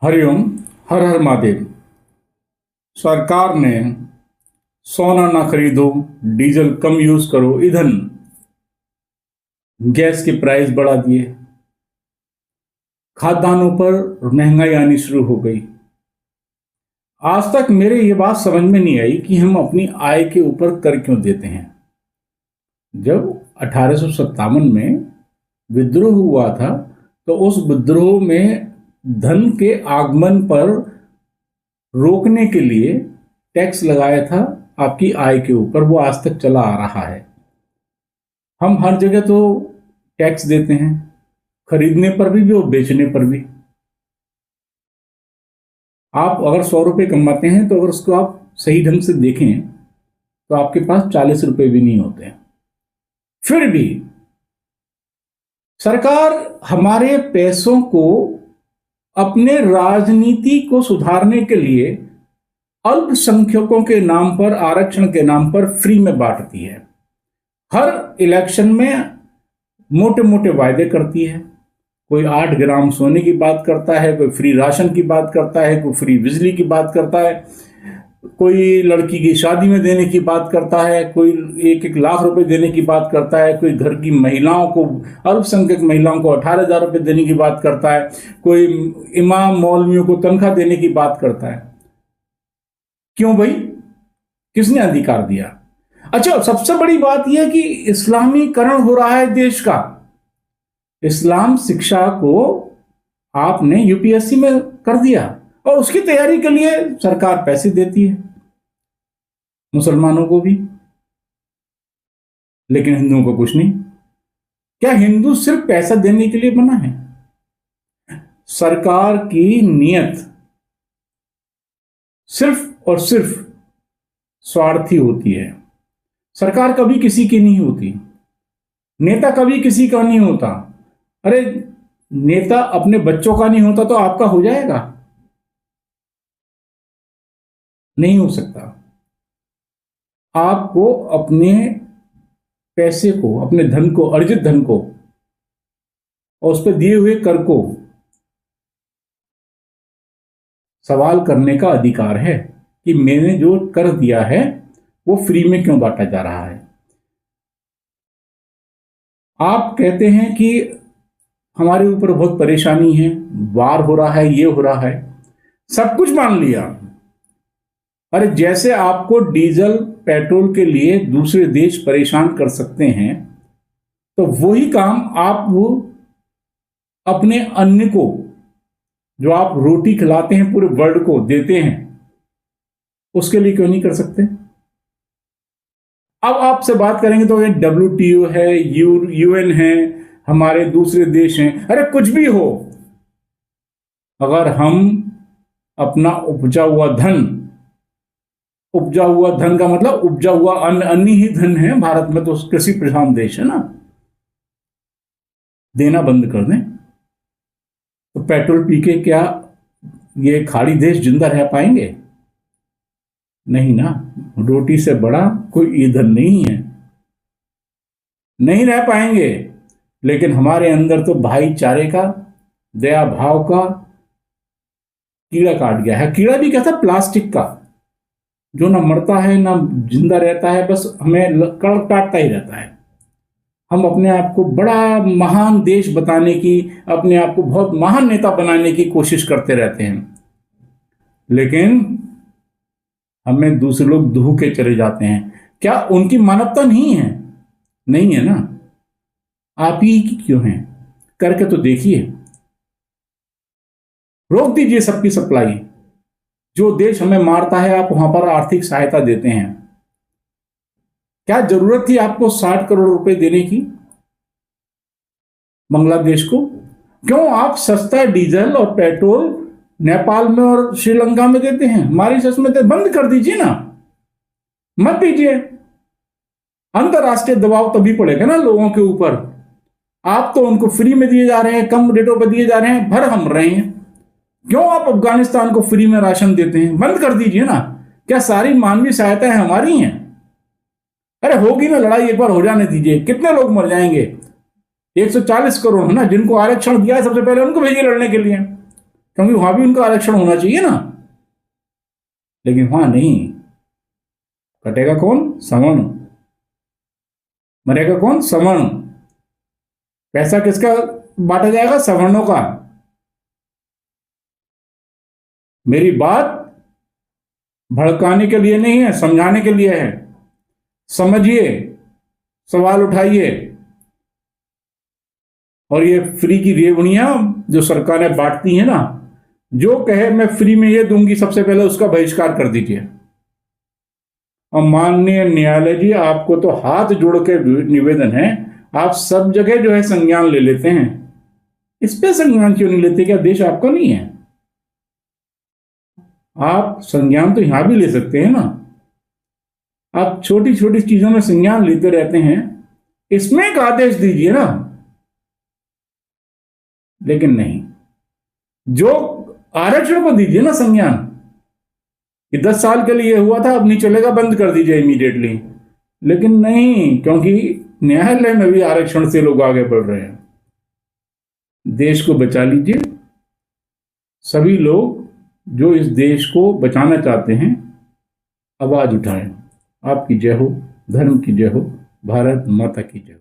हरिओम। हर हर महादेव। सरकार ने सोना ना खरीदो, डीजल कम यूज करो, ईंधन गैस के प्राइस बढ़ा दिए, खाद्यान्नों पर महंगाई आनी शुरू हो गई। आज तक मेरे ये बात समझ में नहीं आई कि हम अपनी आय के ऊपर कर क्यों देते हैं। जब 1857 में विद्रोह हुआ था तो उस विद्रोह में धन के आगमन पर रोकने के लिए टैक्स लगाया था आपकी आय के ऊपर। वो आज तक चला आ रहा है। हम हर जगह तो टैक्स देते हैं, खरीदने पर भी और बेचने पर भी। आप अगर 100 रुपये कमाते हैं तो अगर उसको आप सही ढंग से देखें तो आपके पास 40 रुपये भी नहीं होते। फिर भी सरकार हमारे पैसों को अपने राजनीति को सुधारने के लिए अल्पसंख्यकों के नाम पर, आरक्षण के नाम पर फ्री में बांटती है। हर इलेक्शन में मोटे मोटे वायदे करती है। कोई 8 ग्राम सोने की बात करता है, कोई फ्री राशन की बात करता है, कोई फ्री बिजली की बात करता है, कोई लड़की की शादी में देने की बात करता है, कोई 1-1 लाख रुपए देने की बात करता है, कोई घर की महिलाओं को, अल्पसंख्यक महिलाओं को 18,000 रुपये देने की बात करता है, कोई इमाम मौलवियों को तनख्वाह देने की बात करता है। क्यों भाई? किसने अधिकार दिया? अच्छा, सबसे बड़ी बात यह कि इस्लामीकरण हो रहा है देश का। इस्लाम शिक्षा को आपने यूपीएससी में कर दिया और उसकी तैयारी के लिए सरकार पैसे देती है, मुसलमानों को भी, लेकिन हिंदुओं को कुछ नहीं। क्या हिंदू सिर्फ पैसा देने के लिए बना है? सरकार की नीयत सिर्फ और सिर्फ स्वार्थी होती है। सरकार कभी किसी की नहीं होती, नेता कभी किसी का नहीं होता। अरे, नेता अपने बच्चों का नहीं होता तो आपका हो जाएगा? नहीं हो सकता। आपको अपने पैसे को, अपने धन को, अर्जित धन को और उस पर दिए हुए कर को सवाल करने का अधिकार है कि मैंने जो कर दिया है वो फ्री में क्यों बांटा जा रहा है। आप कहते हैं कि हमारे ऊपर बहुत परेशानी है, वार हो रहा है, ये हो रहा है, सब कुछ मान लिया। अरे, जैसे आपको डीजल पेट्रोल के लिए दूसरे देश परेशान कर सकते हैं तो वही काम आप वो अपने अन्न को, जो आप रोटी खिलाते हैं पूरे वर्ल्ड को देते हैं, उसके लिए क्यों नहीं कर सकते? अब आपसे बात करेंगे तो ये WTO है, UN है, हमारे दूसरे देश हैं। अरे कुछ भी हो, अगर हम अपना उपजा हुआ धन का मतलब उपजा हुआ अन्न ही धन है। भारत में तो कृषि प्रधान देश है ना, देना बंद कर दें तो पेट्रोल पी के क्या ये खाड़ी देश जिंदा रह पाएंगे? नहीं ना। रोटी से बड़ा कोई ईंधन नहीं है, नहीं रह पाएंगे। लेकिन हमारे अंदर तो भाईचारे का, दया भाव का कीड़ा काट गया है। कीड़ा भी क्या था? प्लास्टिक का, जो ना मरता है ना जिंदा रहता है, बस हमें कड़क काटता ही रहता है। हम अपने आप को बड़ा महान देश बताने की, अपने आप को बहुत महान नेता बनाने की कोशिश करते रहते हैं, लेकिन हमें दूसरे लोग धो के चले जाते हैं। क्या उनकी मानवता नहीं है? नहीं है ना। आप ही की क्यों हैं? करके तो देखिए। रोक दीजिए सबकी सप्लाई। जो देश हमें मारता है आप वहां पर आर्थिक सहायता देते हैं। क्या जरूरत थी आपको 60 करोड़ रुपए देने की बांग्लादेश को? क्यों आप सस्ता डीजल और पेट्रोल नेपाल में और श्रीलंका में देते हैं, मॉरिशस में? बंद कर दीजिए ना, मत दीजिए। अंतरराष्ट्रीय दबाव तभी पड़ेगा ना लोगों के ऊपर। आप तो उनको फ्री में दिए जा रहे हैं, कम रेटों पर दिए जा रहे हैं, भर हम रहे हैं। क्यों आप अफगानिस्तान को फ्री में राशन देते हैं? बंद कर दीजिए ना। क्या सारी मानवीय सहायताएं हमारी हैं? अरे होगी ना लड़ाई, एक बार हो जाने दीजिए। कितने लोग मर जाएंगे? 140 करोड़ है ना, जिनको आरक्षण दिया है सबसे पहले उनको भेजिए लड़ने के लिए। क्योंकि वहां भी उनका आरक्षण होना चाहिए ना, लेकिन वहां नहीं। कटेगा कौन? सवर्ण। मरेगा कौन? सवर्ण। पैसा किसका बांटा जाएगा? सवर्णों का। मेरी बात भड़काने के लिए नहीं है, समझाने के लिए है। समझिए, सवाल उठाइए। और ये फ्री की रेवड़ियां जो सरकारें बांटती हैं ना, जो कहे मैं फ्री में ये दूंगी, सबसे पहले उसका बहिष्कार कर दीजिए। और माननीय न्यायालय जी, आपको तो हाथ जोड़ के निवेदन है, आप सब जगह जो है संज्ञान ले लेते हैं, इस पे संज्ञान क्यों नहीं लेते? क्या देश आपका नहीं है? आप संज्ञान तो यहां भी ले सकते हैं ना। आप छोटी छोटी चीजों में संज्ञान लेते रहते हैं, इसमें एक आदेश दीजिए ना। लेकिन नहीं, जो आरक्षण को दीजिए ना संज्ञान कि 10 साल के लिए हुआ था, अब नहीं चलेगा, बंद कर दीजिए इमीडिएटली। लेकिन नहीं, क्योंकि न्यायालय में भी आरक्षण से लोग आगे बढ़ रहे हैं। देश को बचा लीजिए। सभी लोग जो इस देश को बचाना चाहते हैं, आवाज उठाएं। आपकी जय हो, धर्म की जय हो, भारत माता की जय हो।